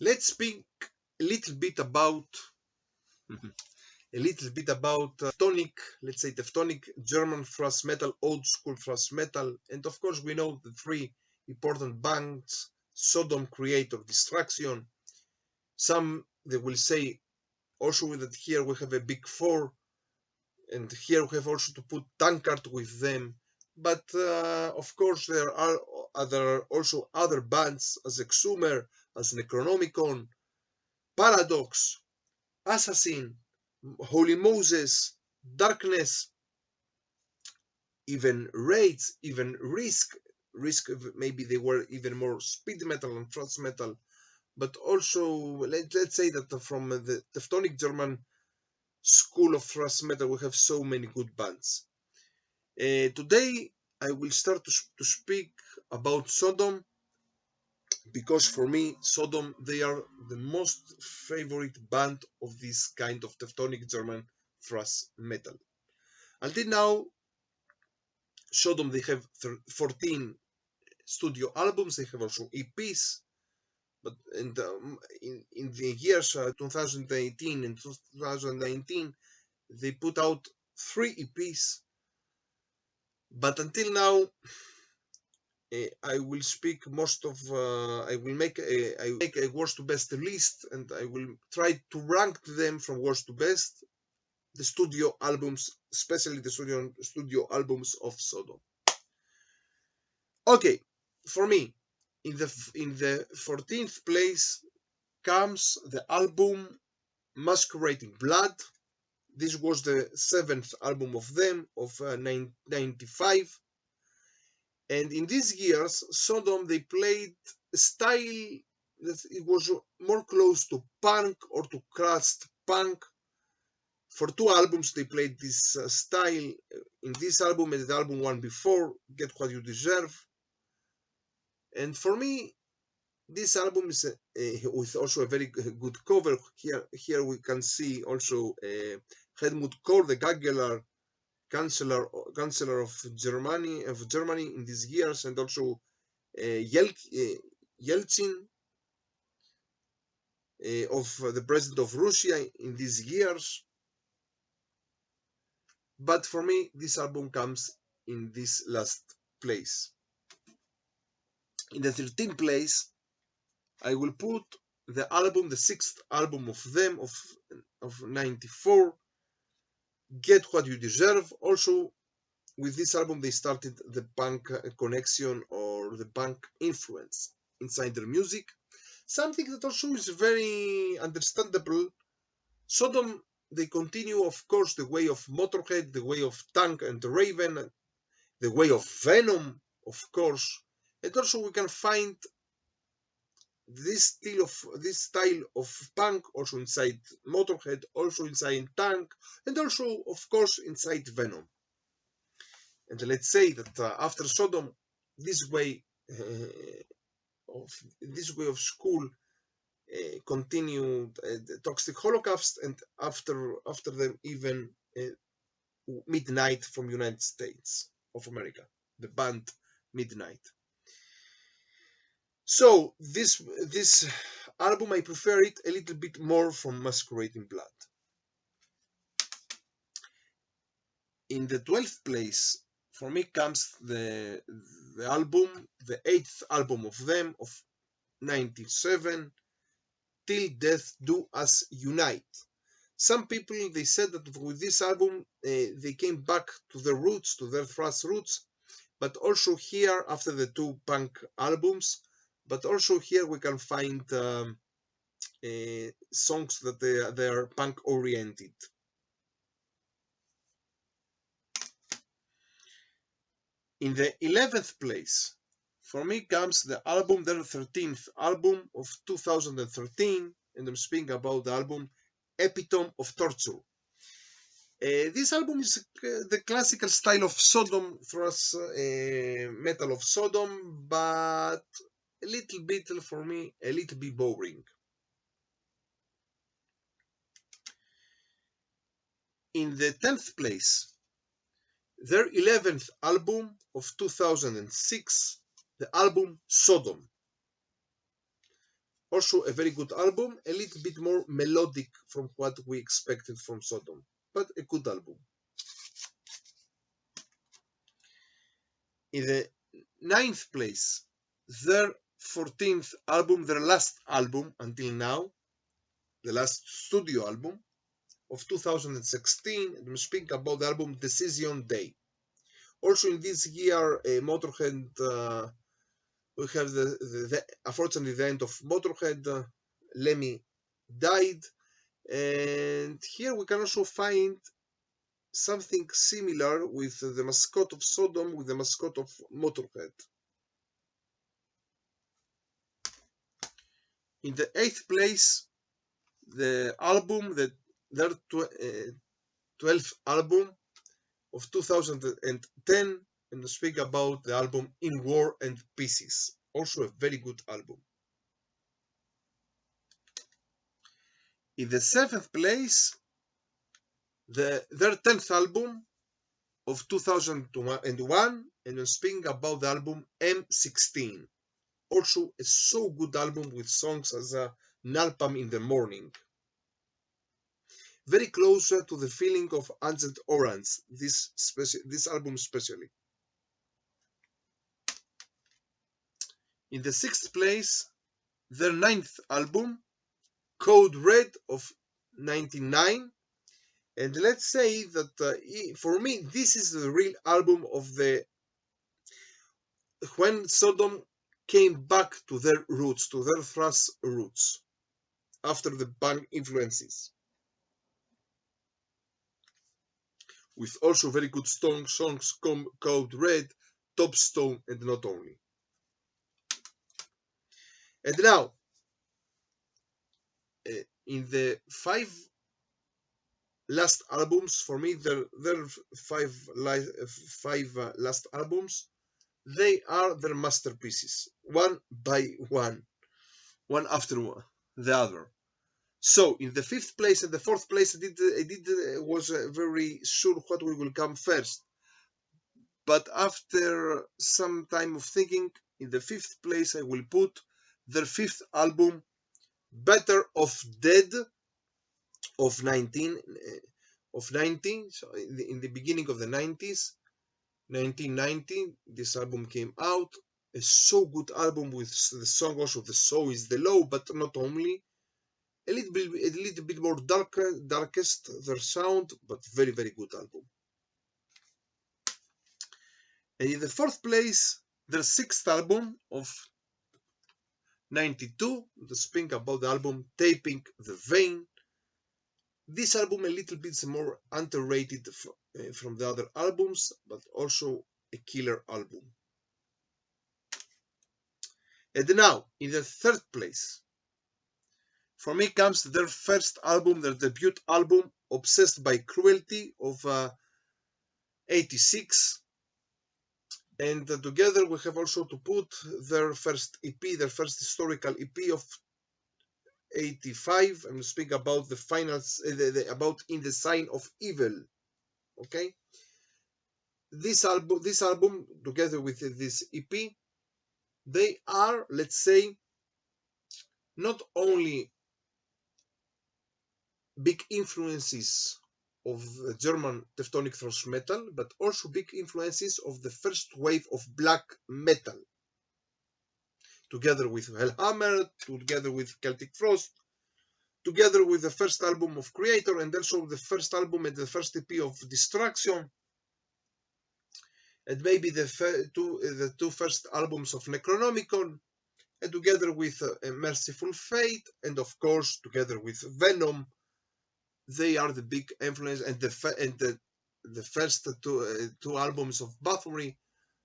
Let's speak a little bit about Teutonic, let's say Teutonic German thrash metal, old school thrash metal, and of course we know the three important bands: SODOM, Creator, Destruction. Some they will say also that here we have a big four, and here we have also to put Tankard with them. But of course there are also other bands as Exhumer, as Necronomicon, Paradox, Assassin, Holy Moses, Darkness, even Raids, even Risk. Risk, maybe they were even more speed metal and thrash metal. But also, let's say that from the Teutonic German school of thrash metal, we have so many good bands. Today, I will start to speak about SODOM, because for me, SODOM, they are the most favorite band of this kind of Teutonic German thrash metal. Until now, SODOM, they have 14 studio albums, they have also EPs, but in the years 2018 and 2019, they put out 3 EPs. But until now, I will speak most of. I will make a worst to best list, and I will try to rank them from worst to best. The studio albums, especially the studio albums of SODOM. Okay, for me, in the 14th place comes the album Masquerading Blood. This was the 7th album of them, of 95. And in these years, SODOM, they played a style that it was more close to punk or to crust punk. For 2 albums, they played this style. In this album and the album one before, Get What You Deserve. And for me, this album is with also a very good cover. Here we can see also Helmut Kohl, the Chancellor of Germany in these years, and also Yeltsin, of the president of Russia in these years. But for me, this album comes in this last place. In the 13th place, I will put the album, the 6th album of them, of 94, Get What You Deserve. Also, with this album, they started the punk connection or the punk influence inside their music. Something that also is very understandable. SODOM, they continue, of course, the way of Motorhead, the way of Tank and Raven, the way of Venom, of course. And also we can find this style of punk also inside Motorhead, also inside Tank, and also, of course, inside Venom. And let's say that after SODOM, this way of school continued the Toxic Holocaust, and after them even Midnight from United States of America, the band Midnight. So this album, I prefer it a little bit more from Masquerading Blood. In the 12th place, for me, comes the album, the 8th album of them, of 97, Till Death Do Us Unite. Some people, they said that with this album, they came back to their roots, to their thrash roots, but also here, after the 2 punk albums, but also here we can find songs that they are punk oriented. In the 11th place, for me, comes the album, their 13th album of 2013, and I'm speaking about the album Epitome of Torture. This album is the classical style of SODOM, thrash metal of SODOM, but a little bit, for me, a little bit boring. In the 10th place, their 11th album of 2006, the album SODOM. Also a very good album, a little bit more melodic from what we expected from SODOM, but a good album. In the 9th place, their 14th album, their last album until now, the last studio album of 2016, and I'm speaking about the album Decision Day. Also in this year, Motorhead, we have unfortunately the end of Motorhead, Lemmy died, and here we can also find something similar with the mascot of SODOM, with the mascot of Motorhead. In the 8th place, the album, their 12th album of 2010, and speak about the album In War and Pieces. Also a very good album. In the 7th place, their 10th album of 2001, and I'm speaking about the album M16. Also a so good album with songs as Napalm in the Morning. Very closer to the feeling of Agent Orange, this album especially. In the 6th place, their 9th album, Code Red of 99. And let's say that for me, this is the real album of when SODOM came back to their roots, to their thrash roots, after the punk influences. With also very good songs, Code Red, Top Stone, and Not Only. And now, in the 5 last albums, for me, their 5 last albums, they are their masterpieces, one by one after the other. So in the 5th place and the 4th place, I was very sure what we will come first. But after some time of thinking, in the 5th place, I will put their 5th album, Better Off Dead, of 19, so in the beginning of the 90s, 1990, this album came out. A so good album with the song also The So Is The Low, but not only. A little bit more darkest their sound, but very, very good album. And in the 4th place, their 6th album of 92, the speaking about the album Taping the Vein. This album a little bit more underrated from the other albums, but also a killer album. And now, in the 3rd place, for me comes their first album, their debut album, Obsessed by Cruelty of 86. And together we have also to put their first EP, their first historical EP of 85, and speak about the finals, about In the Sign of Evil. Okay, this album together with this EP, they are, let's say, not only big influences of German Teutonic thrash metal, but also big influences of the first wave of black metal, together with Hellhammer, together with Celtic Frost, together with the first album of Creator, and also the first album and the first EP of Destruction, and maybe the two first albums of Necronomicon, and together with Merciful Fate, and of course together with Venom. They are the big influence, and the first two albums of Bathory,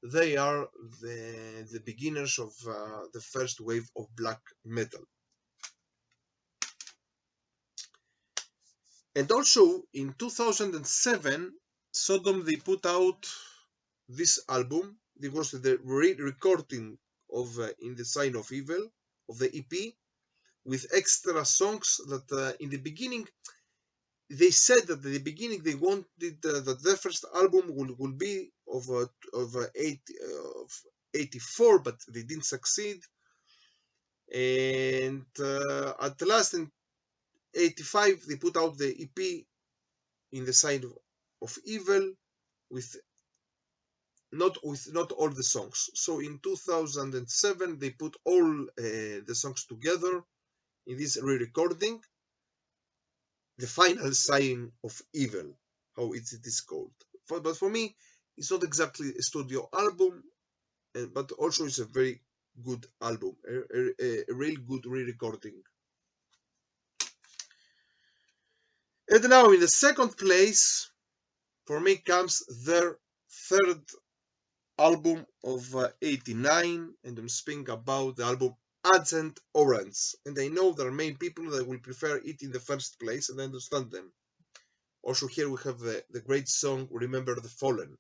they are the beginners of the first wave of black metal. And also in 2007, SODOM, they put out this album. It was the re-recording of In the Sign of Evil, of the EP, with extra songs that in the beginning, they said that at the beginning they wanted that their first album will be of 84, but they didn't succeed. And at last in 85 they put out the EP In the Side of Evil with not all the songs. So in 2007 they put all the songs together in this re-recording, the final sign of evil, how it is called. But for me, it's not exactly a studio album, but also it's a very good album, a real good re-recording. And now in the second place, for me, comes their third album of 89, and I'm speaking about the album Agent Orange. And I know there are many people that will prefer it in the first place, and I understand them. Also, here we have the great song Remember the Fallen.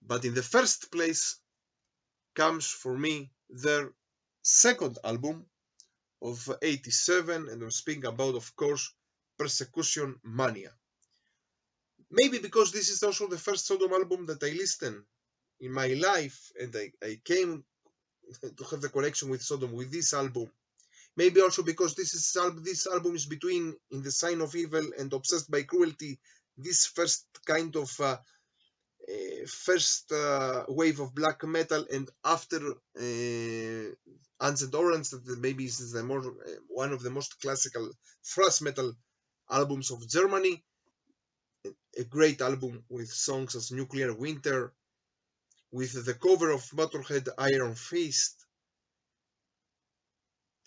But in the first place comes for me their second album of 87, and I'm speaking about, of course, Persecution Mania. Maybe because this is also the first SODOM album that I listened in my life, and I came to have the connection with SODOM with this album. Maybe also because this album is between In the Sign of Evil and Obsessed by Cruelty, this first kind of first wave of black metal, and after Ancient Orange, that maybe is the more one of the most classical thrash metal albums of Germany. A great album with songs as Nuclear Winter, with the cover of Motorhead Iron Fist,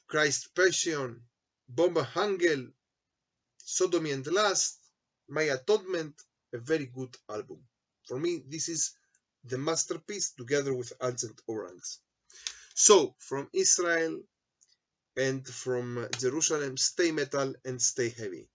Christ Passion, Bomber Hangel, Sodomy and Lust, My Atonement, a very good album. For me, this is the masterpiece together with Agent Orange. So, from Israel and from Jerusalem, stay metal and stay heavy.